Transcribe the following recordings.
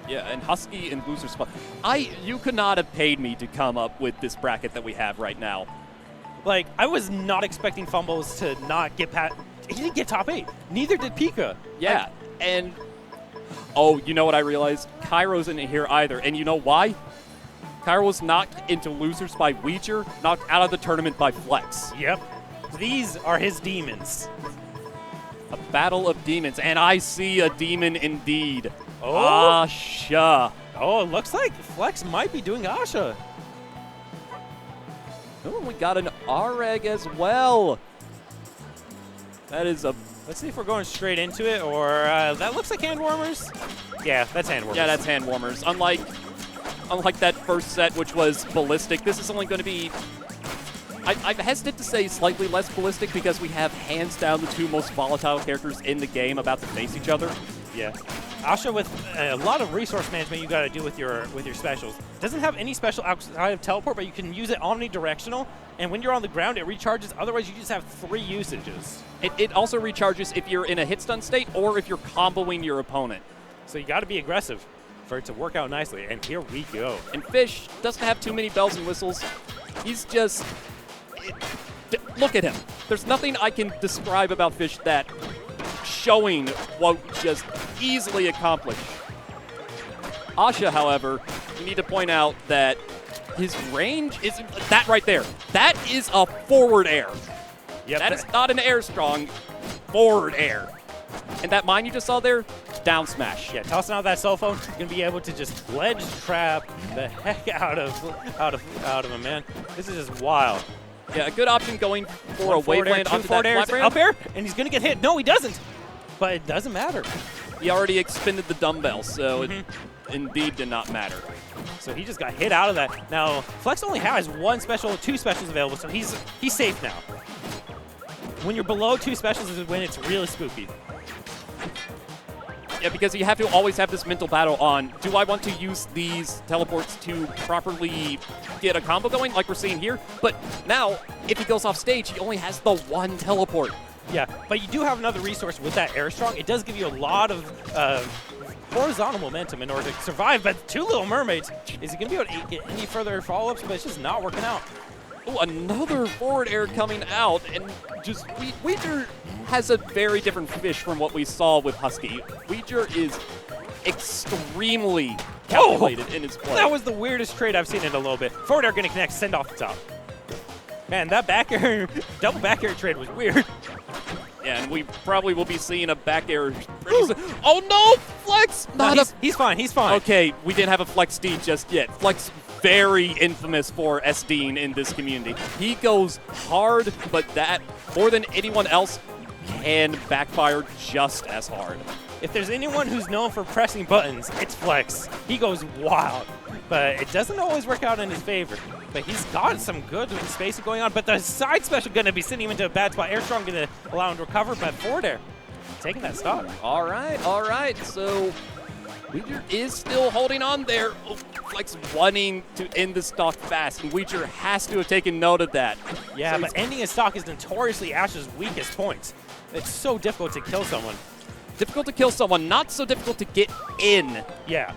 Yeah, and Husky and loser spot. You could not have paid me to come up with this bracket that we have right now. Like, I was not expecting Fumbles to not get past. He didn't get top 8. Neither did Pika. Yeah, and oh, you know what I realized? Cairo's in here either, and you know why? Cairo was knocked into losers by Weger, knocked out of the tournament by Flex. Yep. These are his demons. A battle of demons, and I see a demon indeed. Oh. Asha. Oh, it looks like Flex might be doing Asha. Oh, we got an R-Egg as well. That is a... Let's see if we're going straight into it, or that looks like hand warmers. Yeah, that's hand warmers. Yeah, that's hand warmers. Unlike that first set, which was ballistic, this is only going to be... I'm hesitant to say slightly less ballistic because we have hands down the two most volatile characters in the game about to face each other. Yeah. Asha with a lot of resource management you got to do with your specials. Doesn't have any special outside of teleport, but you can use it omnidirectional. And when you're on the ground, it recharges. Otherwise, you just have 3 usages. It also recharges if you're in a hit stun state or if you're comboing your opponent. So you got to be aggressive for it to work out nicely. And here we go. And Fish doesn't have too many bells and whistles. He's just... look at him. There's nothing I can describe about Fish that showing won't just easily accomplish. Asha, however, we need to point out that his range is that right there. That is a forward air. Yep. That is not an air strong, forward air. And that mine you just saw there, down smash. Yeah, tossing out that cell phone, you're gonna be able to just ledge trap the heck out of him, man. This is just wild. Yeah, a good option going for a waveland onto that flat ramp. Up air, and he's gonna get hit. No, he doesn't. But it doesn't matter. He already expended the dumbbell, so it indeed did not matter. So he just got hit out of that. Now, Flex only has 1 special, 2 specials available, so he's safe now. When you're below 2 specials is when it's really spooky. Yeah, because you have to always have this mental battle on, do I want to use these teleports to properly get a combo going like we're seeing here? But now, if he goes off stage, he only has the 1 teleport. Yeah, but you do have another resource with that Air Strong. It does give you a lot of horizontal momentum in order to survive, but 2 Little Mermaids. Is he going to be able to get any further follow-ups? But it's just not working out. Oh, another forward air coming out, and just Weger has a very different Fish from what we saw with Husky. Weger is extremely calculated in his play. That was the weirdest trade I've seen in a little bit. Forward air going to connect, send off the top. Man, that back air, double back air trade was weird. Yeah, and we probably will be seeing a back air pretty soon. Oh no, Flex! He's fine, he's fine. Okay, we didn't have a Flex D just yet. Flex, very infamous for SDing in this community. He goes hard, but that, more than anyone else, can backfire just as hard. If there's anyone who's known for pressing buttons, it's Flex. He goes wild, but it doesn't always work out in his favor. But he's got some good spacing going on, but the side special going to be sending him into a bad spot. Air Strong going to allow him to recover, but forward air taking that stock. All right. So Weger is still holding on there. Oh, Flex wanting to end the stock fast, and Weger has to have taken note of that. Yeah, so but ending a stock is notoriously Ash's weakest point. It's so difficult to kill someone. Difficult to kill someone, not so difficult to get in. Yeah.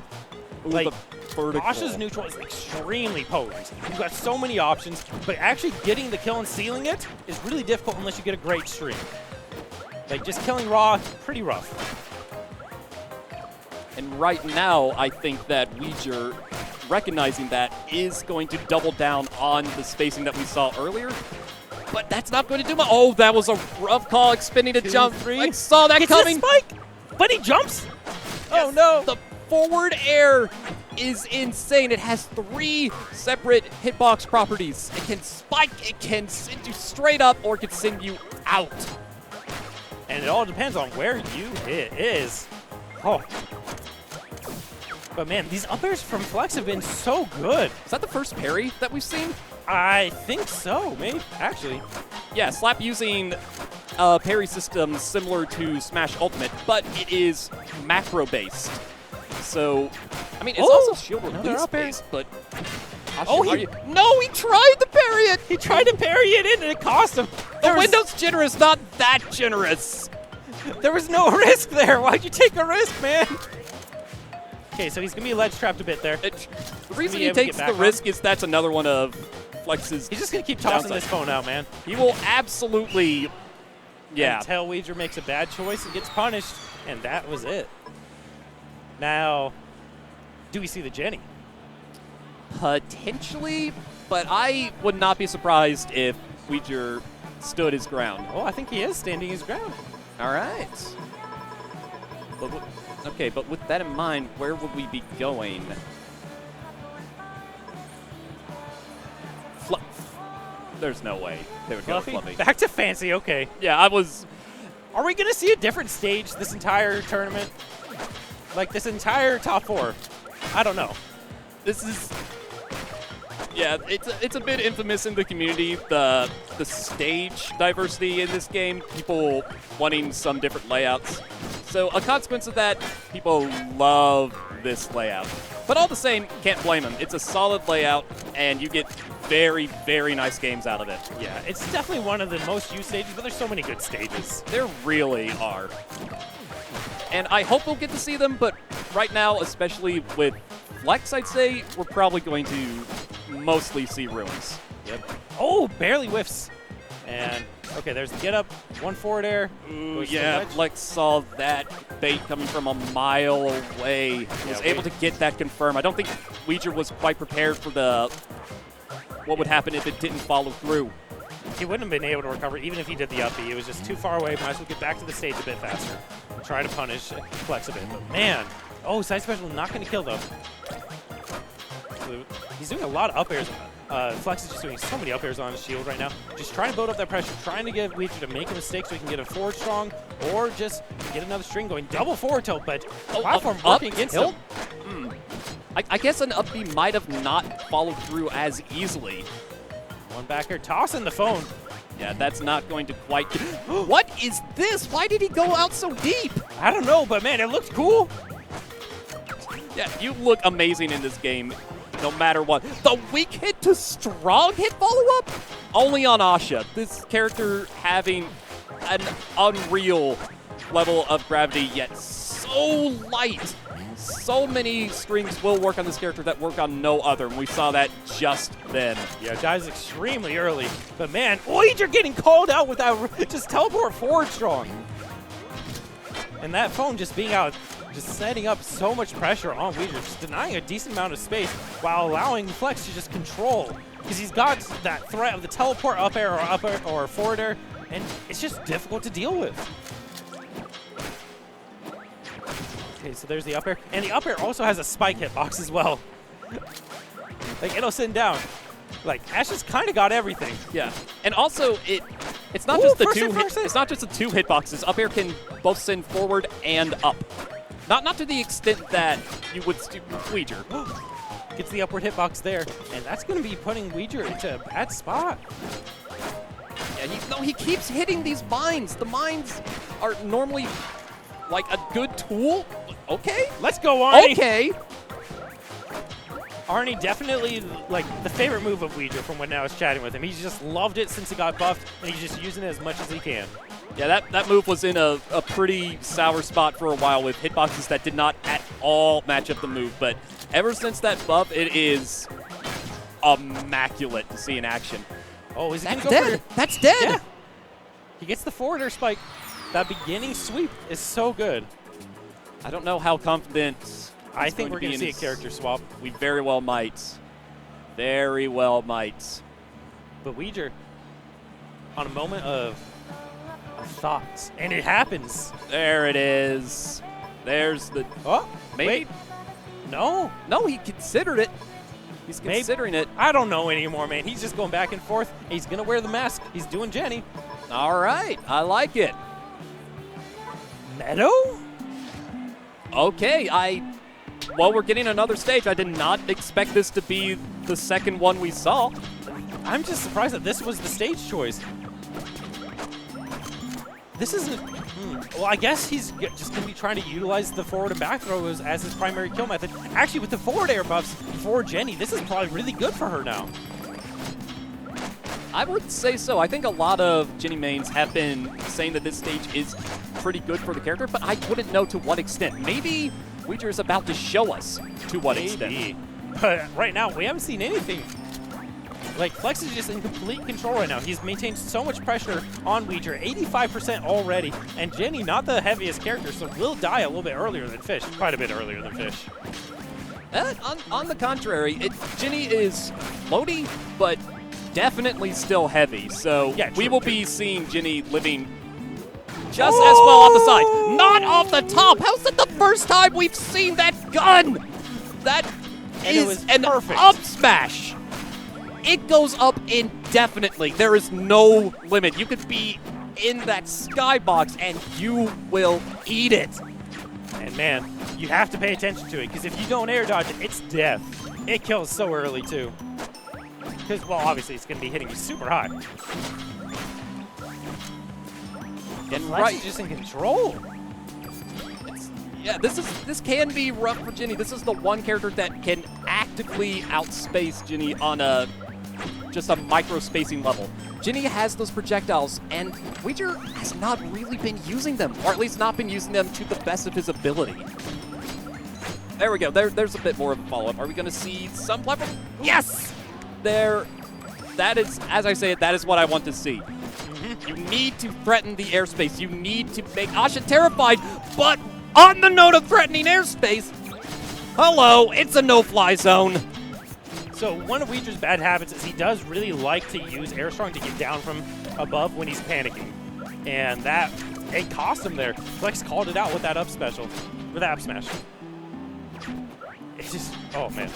Ooh, like, vertical. Asha's neutral is extremely potent. You've got so many options, but actually getting the kill and sealing it is really difficult unless you get a great stream. Like, just killing raw, pretty rough. And right now, I think that Weger, recognizing that, is going to double down on the spacing that we saw earlier. But that's not going to do much. Oh, that was a rough call, expending a jump. 3. I saw that coming. Spike, but he jumps. Oh, no. The forward air is insane. It has 3 separate hitbox properties. It can spike, it can send you straight up, or it can send you out. And it all depends on where you hit is. Oh. But man, these up airs from Flex have been so good. Is that the first parry that we've seen? I think so, maybe, actually. Yeah, Slap using a parry system similar to Smash Ultimate, but it is macro-based. So, I mean, it's also shield release-based, but... Asha, no, he tried to parry it! He tried to parry it in, and it cost him. The window's generous, not that generous. There was no risk there. Why'd you take a risk, man? Okay, so he's going to be ledge trapped a bit there. The reason he takes the risk is that's another one of Flex's. He's just going to keep tossing this phone out, man. He will absolutely, yeah. Until Weger makes a bad choice and gets punished, and that was it. Now, do we see the Jenny? Potentially, but I would not be surprised if Weger stood his ground. Oh, I think he is standing his ground. All right. Okay, but with that in mind, where would we be going? There's no way they would Fluffy? go Fluffy. Back to Fancy, okay. Yeah, I was... Are we going to see a different stage this entire tournament? Like this entire top 4? I don't know. This is... Yeah, it's a bit infamous in the community, the stage diversity in this game, people wanting some different layouts. So a consequence of that, people love this layout. But all the same, can't blame them. It's a solid layout, and you get very, very nice games out of it. Yeah, it's definitely one of the most used stages, but there's so many good stages. There really are. And I hope we'll get to see them, but right now, especially with Flex, I'd say, we're probably going to mostly see ruins. Yep. Oh, barely whiffs. And, okay, there's the get up, one forward air. Ooh, yeah, Flex saw that bait coming from a mile away. Was able to get that confirmed. I don't think Weger was quite prepared for what would happen if it didn't follow through. He wouldn't have been able to recover even if he did the uppie. It was just too far away. Might as well get back to the stage a bit faster. Try to punish Flex a bit. But man, oh, side special not going to kill though. He's doing a lot of up airs. Flex is just doing so many up airs on his shield right now. Just trying to build up that pressure, trying to get Weger to make a mistake so he can get a forward strong or just get another string going. Double forward tilt, but platform working against him. I guess an up B might have not followed through as easily. One backer, tossing the phone. Yeah, that's not going to quite get... What is this? Why did he go out so deep? I don't know, but man, it looked cool. Yeah, you look amazing in this game, no matter what. The weak hit to strong hit follow-up? Only on Asha. This character having an unreal level of gravity, yet so light. So many strings will work on this character that work on no other, and we saw that just then. Yeah, dies extremely early. But man, Weger getting called out without just teleport forward strong. And that phone just being out, just setting up so much pressure on Weger, just denying a decent amount of space while allowing Flex to just control. Because he's got that threat of the teleport up air or forward air, and it's just difficult to deal with. Okay, so there's the up air. And the up air also has a spike hitbox as well. Like, it'll send down. Like, Asha's kind of got everything. Yeah. And also, it's not just the it's not just the two hitboxes. Up air can both send forward and up. Not to the extent that you would Weger. Gets the upward hitbox there, and that's going to be putting Weger into a bad spot. Yeah, he keeps hitting these mines. The mines are normally like a good tool. Okay. Let's go, Arnie. Okay. Arnie definitely like the favorite move of Weger from when I was chatting with him. He's just loved it since he got buffed, and he's just using it as much as he can. Yeah, that move was in a pretty sour spot for a while with hitboxes that did not at all match up the move. But ever since that buff, it is immaculate to see in action. Oh, is he That's gonna go dead. for That's dead. Yeah. He gets the forward air spike. That beginning sweep is so good. I don't know how confident. I think we're going to see a character swap. We very well might. Very well might. But Weger, on a moment of thoughts, and it happens. There it is. There's the... Oh, maybe. wait. No. No, he considered it. He's considering it. I don't know anymore, man. He's just going back and forth. He's going to wear the mask. He's doing Jenny. All right. I like it. Meadow? Okay, well, we're getting another stage. I did not expect this to be the second one we saw. I'm just surprised that this was the stage choice. This isn't... Well, I guess he's just going to be trying to utilize the forward and back throws as his primary kill method. Actually, with the forward air buffs for Jenny, this is probably really good for her now. I would say so. I think a lot of Jenny mains have been saying that this stage is pretty good for the character, but I wouldn't know to what extent. Maybe Weger is about to show us to what extent. But right now, we haven't seen anything. Like, Flex is just in complete control right now. He's maintained so much pressure on Weger, 85% already. And Jenny, not the heaviest character, so will die a little bit earlier than Fish. Quite a bit earlier than Fish. On the contrary, Ginny is floaty, but definitely still heavy. So yeah, we will be seeing Ginny living just as well off the side. Not off the top. How's that the first time we've seen that gun? That is an up smash. It goes up indefinitely. There is no limit. You could be in that skybox and you will eat it. And man, you have to pay attention to it, because if you don't air dodge it, it's death. It kills so early too. Because, well, obviously it's going to be hitting you super high. And Flex is just in control. Yeah, this can be rough for Ginny. This is the one character that can actively outspace Ginny on just a micro spacing level. Ginny has those projectiles, and Weger has not really been using them, or at least not been using them to the best of his ability. There we go. There's a bit more of a follow-up. Are we going to see some platform? Yes! There. That is, as I say it, that is what I want to see. You need to threaten the airspace. You need to make Asha terrified, but on the note of threatening airspace, hello, it's a no-fly zone. So one of Weger's bad habits is he does really like to use air strong to get down from above when he's panicking. And that, it cost him there. Flex called it out with that up special, with that up smash. It's just, oh man.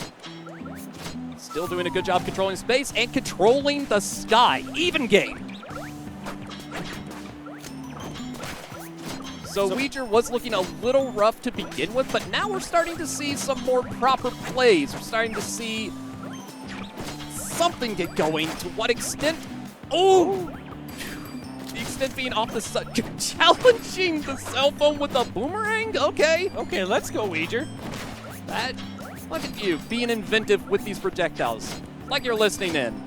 Still doing a good job controlling space and controlling the sky. Even game. So Weger was looking a little rough to begin with, but now we're starting to see some more proper plays. We're starting to see something get going. To what extent? Oh! The extent being off the side. Challenging the cell phone with a boomerang? Okay. Okay, let's go, Weger. Look at you, being inventive with these projectiles. Like you're listening in.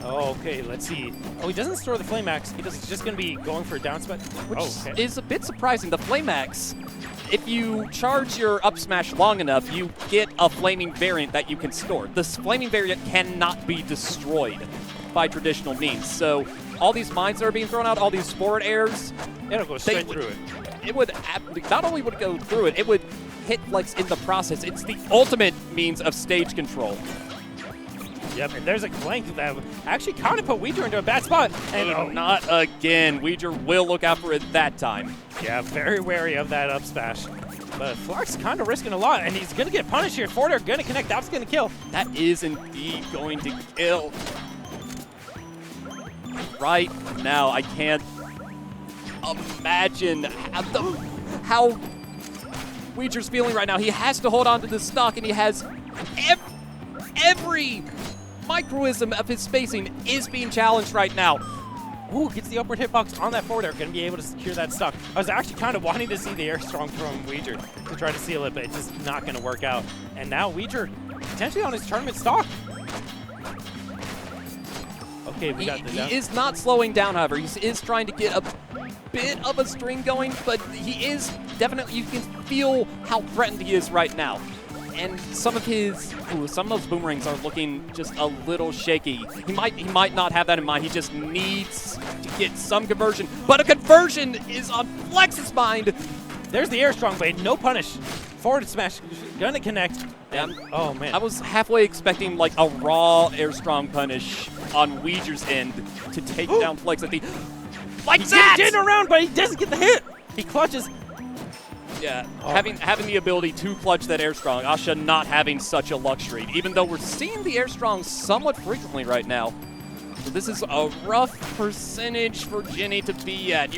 Oh, okay, let's see. Oh, he doesn't store the Flame Axe. He's just going to be going for a down smash. Which is a bit surprising. The Flame Axe, if you charge your up smash long enough, you get a flaming variant that you can store. This flaming variant cannot be destroyed by traditional means. So all these mines that are being thrown out, all these forward airs, it'll go straight through it. It would, not only would it go through it, it would hit Flex in the process. It's the ultimate means of stage control. Yep, and there's a flank that actually kind of put Weger into a bad spot. And not again. Weger will look out for it that time. Yeah, very wary of that up smash. But Flex kind of risking a lot, and he's going to get punished here. Forward air going to connect. That's going to kill. That is indeed going to kill. Right now, I can't imagine how Weger's feeling right now. He has to hold on to this stock, and he has every microism of his spacing is being challenged right now. Ooh, gets the upward hitbox on that forward air. Going to be able to secure that stock. I was actually kind of wanting to see the air strong from Weger to try to seal it, but it's just not going to work out. And now Weger potentially on his tournament stock. Okay, we got the down. He is not slowing down, however. He is trying to get a bit of a string going, but he is definitely, you can feel how threatened he is right now. And some of those boomerangs are looking just a little shaky. He might not have that in mind. He just needs to get some conversion. But a conversion is on Flex's mind. There's the air strong blade. No punish. Forward smash. Gonna connect. And, oh man. I was halfway expecting like a raw air strong punish on Weger's end to take down Flex at the. Like that! He's getting around, but he doesn't get the hit. He clutches. Yeah, having the ability to clutch that air strong. Asha not having such a luxury, even though we're seeing the air strong somewhat frequently right now. So this is a rough percentage for Ginny to be at.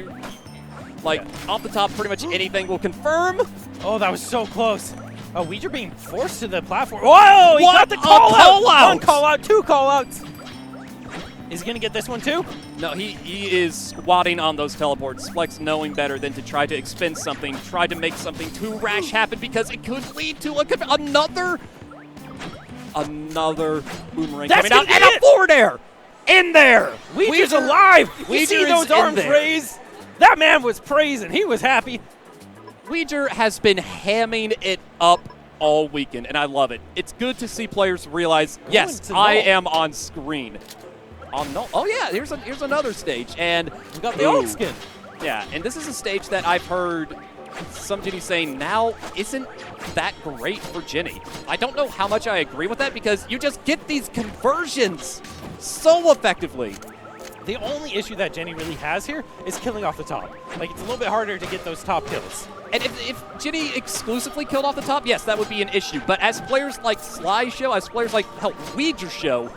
Off the top, pretty much anything will confirm. Oh, that was so close. Oh, Weger being forced to the platform. Whoa, he got the call out. One call out, two call outs. Is he going to get this one too? No, he is squatting on those teleports. Flex knowing better than to try to expend something, try to make something too rash happen because it could lead to another boomerang coming out and a forward air in there. Weger's alive. You see those arms raised? That man was praising. He was happy. Weger has been hamming it up all weekend, and I love it. It's good to see players realize, yes, I am on screen. Oh yeah, here's another stage, and we got the old skin. Yeah, and this is a stage that I've heard some Ginny saying now isn't that great for Ginny. I don't know how much I agree with that because you just get these conversions so effectively. The only issue that Jenny really has here is killing off the top. Like, it's a little bit harder to get those top kills. And if Ginny exclusively killed off the top, yes, that would be an issue. But as players like Sly show, as players like Weger show,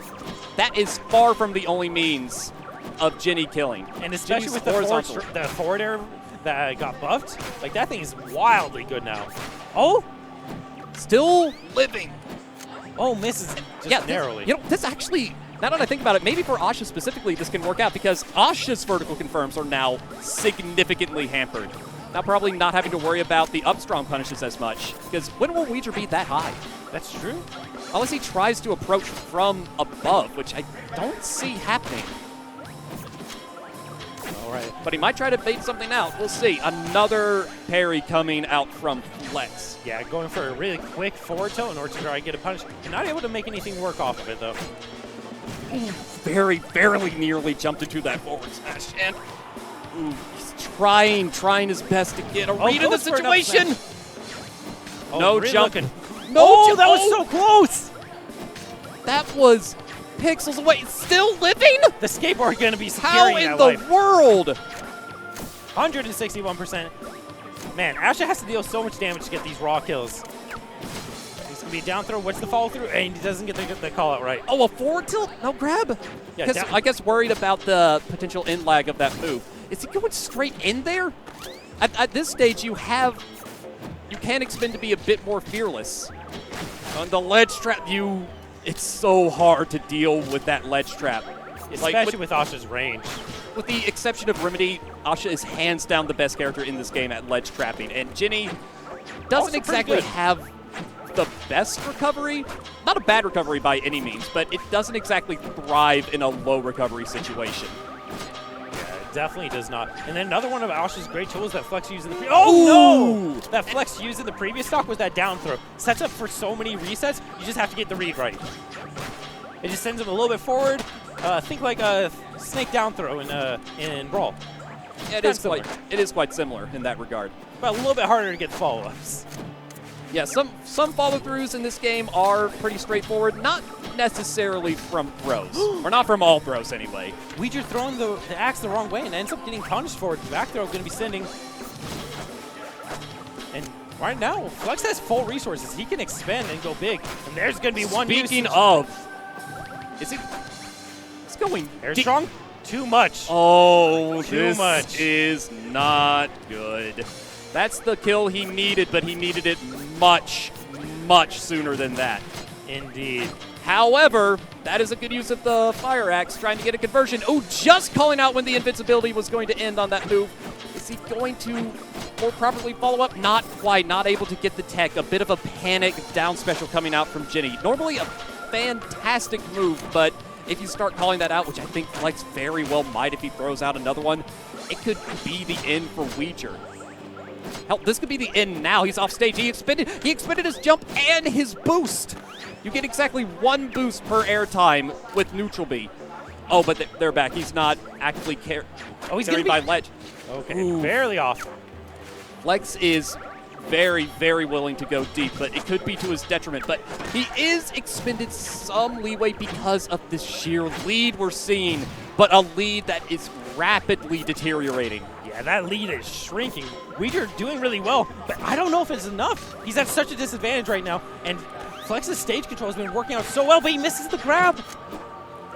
that is far from the only means of Ginny killing. And especially with the forward air that got buffed, like, that thing is wildly good now. Oh! Still living. Oh, misses just narrowly. This actually, now that I think about it, maybe for Asha specifically, this can work out because Asha's vertical confirms are now significantly hampered. Now probably not having to worry about the up strong punishes as much because when will Weger be that high? That's true. Unless he tries to approach from above, which I don't see happening. All right. But he might try to bait something out. We'll see. Another parry coming out from Flex. Yeah, going for a really quick forward tilt in order to try and get a punish. And not able to make anything work off of it, though. Ooh, very nearly jumped into that forward smash. And he's trying his best to get a read of the situation. No jump. No, that was so close. That was pixels away. Still living? The skateboard going to be how in the world? 161%. Man, Asha has to deal so much damage to get these raw kills. He's going to be down throw. What's the follow through? And he doesn't get the call out right. Oh, a forward tilt? No grab? Yeah, I guess worried about the potential in lag of that move. Is he going straight in there? At this stage, you can expend to be a bit more fearless. On the ledge trap, it's so hard to deal with that ledge trap. Especially with Asha's range. With the exception of Remedy, Asha is hands down the best character in this game at ledge trapping. And Ginny doesn't exactly have the best recovery. Not a bad recovery by any means, but it doesn't exactly thrive in a low recovery situation. Definitely does not. And then another one of Asha's great tools that Flex used in the no! That Flex used in the previous stock was that down throw. Sets up for so many resets, you just have to get the read right. It just sends him a little bit forward. Think like a snake down throw in Brawl. Yeah, it is quite similar in that regard. But a little bit harder to get follow-ups. Yeah, some follow-throughs in this game are pretty straightforward, not necessarily from bros, or not from all bros anyway. Weger throwing the axe the wrong way and ends up getting punished for it. The back throw going to be sending. And right now, Flex has full resources. He can expand and go big. And there's going to be one. Speaking of, it's going air strong. Too much. Oh, this is not good. That's the kill he needed, but he needed it much sooner than that. Indeed. However, that is a good use of the Fire Axe, trying to get a conversion. Oh, just calling out when the invincibility was going to end on that move. Is he going to more properly follow up? Not quite, not able to get the tech. A bit of a panic down special coming out from Ginny. Normally a fantastic move, but if you start calling that out, which I think Flex very well might if he throws out another one, it could be the end for Weger. Hell, this could be the end now. He's off stage. He expended his jump and his boost. You get exactly one boost per airtime with neutral B. Oh, but they're back. He's not actively carried by ledge. Okay, barely off. Flex is very willing to go deep, but it could be to his detriment. But he is expended some leeway because of the sheer lead we're seeing, but a lead that is rapidly deteriorating. Yeah, that lead is shrinking. Weger doing really well, but I don't know if it's enough. He's at such a disadvantage right now, and Flex's stage control has been working out so well, but he misses the grab.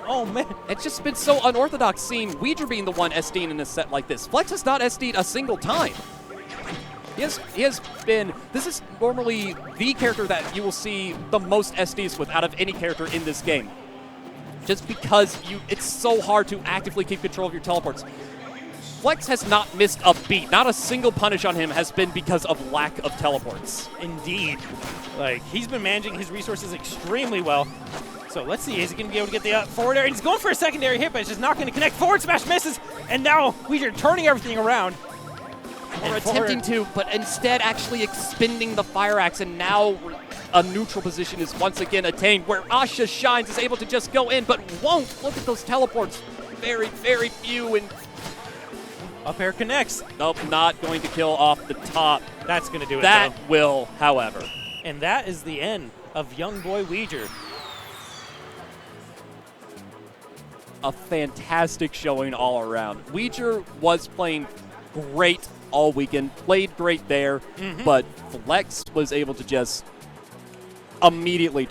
Oh, man. It's just been so unorthodox seeing Weger being the one SDing in a set like this. Flex has not SD'd a single time. He has been, this is normally the character that you will see the most SDs with out of any character in this game. Just because it's so hard to actively keep control of your teleports. Flex has not missed a beat. Not a single punish on him has been because of lack of teleports. Indeed. Like, he's been managing his resources extremely well. So let's see, is he going to be able to get the forward air? He's going for a secondary hit, but it's just not going to connect. Forward smash misses, and now Weger turning everything around. Or And attempting to, but instead actually expending the Fire Axe, and now a neutral position is once again attained, where Asha shines, is able to just go in, but won't. Look at those teleports. Very, very few, and Up air connects. nope, not going to kill off the top. That's going to do it, That though. will, however. And that is the end of young boy Weger. A fantastic showing all around. Weger was playing great all weekend, played great there, but Flex was able to just immediately turn